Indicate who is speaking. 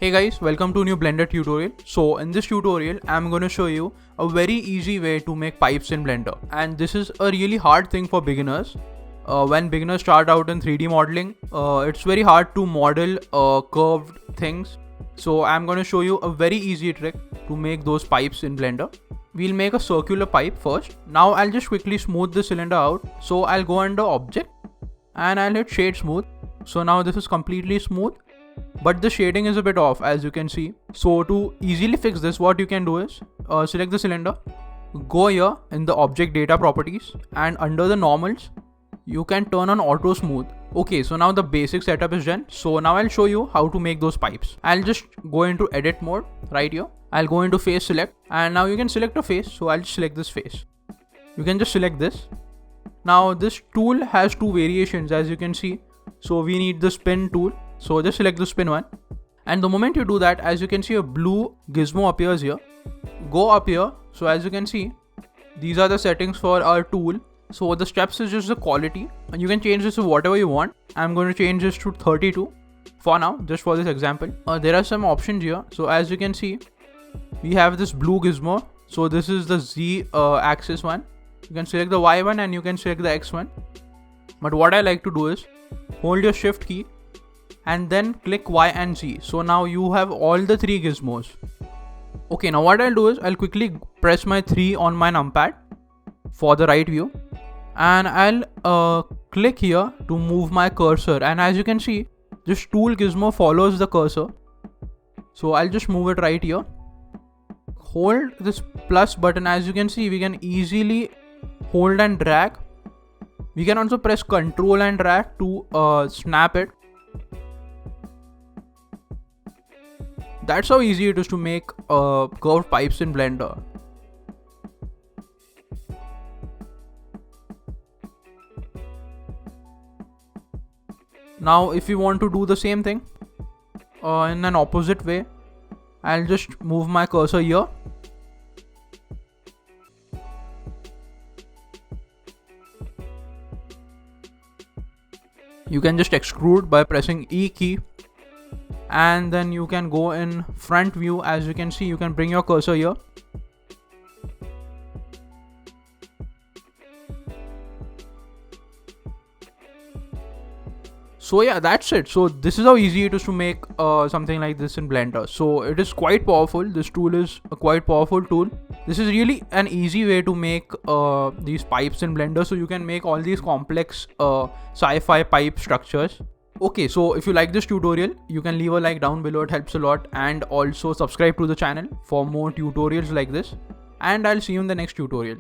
Speaker 1: Hey guys, welcome to a new Blender tutorial. So in this tutorial, I'm going to show you a very easy way to make pipes in Blender. And this is a really hard thing for beginners. When beginners start out in 3D modeling, it's very hard to model curved things. So I'm going to show you a very easy trick to make those pipes in Blender. We'll make a circular pipe first. Now I'll just quickly smooth the cylinder out. So I'll go under object and I'll hit shade smooth. So now this is completely smooth, but the shading is a bit off, as you can see. So to easily fix this, what you can do is select the cylinder, go here in the object data properties, and under the normals you can turn on auto smooth. Okay, so now the basic setup is done. So now I'll show you how to make those pipes. I'll just go into edit mode right here. I'll go into face select, and now you can select a face. So I'll just select this face. You can just select this. Now this tool has two variations, as you can see. So we need the spin tool. So just select the spin one, and the moment you do that, as you can see, a blue gizmo appears here. Go up here. So as you can see, these are the settings for our tool. So the steps is just the quality, and you can change this to whatever you want. I'm going to change this to 32 for now, just for this example. There are some options here. So as you can see, we have this blue gizmo. So this is the Z axis one. You can select the Y one and you can select the X one. But what I like to do is hold your shift key and then click Y and Z. So now you have all the three gizmos. Okay, now what I'll do is I'll quickly press my 3 on my numpad for the right view, and I'll click here to move my cursor, and as you can see, this tool gizmo follows the cursor. So I'll just move it right here. Hold this plus button. As you can see, we can easily hold and drag. We can also press Ctrl and drag to snap it. That's how easy it is to make curved pipes in Blender. Now if you want to do the same thing in an opposite way, I'll just move my cursor here. You can just extrude by pressing E key, and then you can go in front view. As you can see, you can bring your cursor here. So yeah, that's it. So this is how easy it is to make something like this in Blender. So it is quite powerful. This tool is a quite powerful tool. This is really an easy way to make these pipes in Blender. So you can make all these complex sci-fi pipe structures. Okay, so if you like this tutorial, you can leave a like down below. It helps a lot. And also subscribe to the channel for more tutorials like this. And I'll see you in the next tutorial.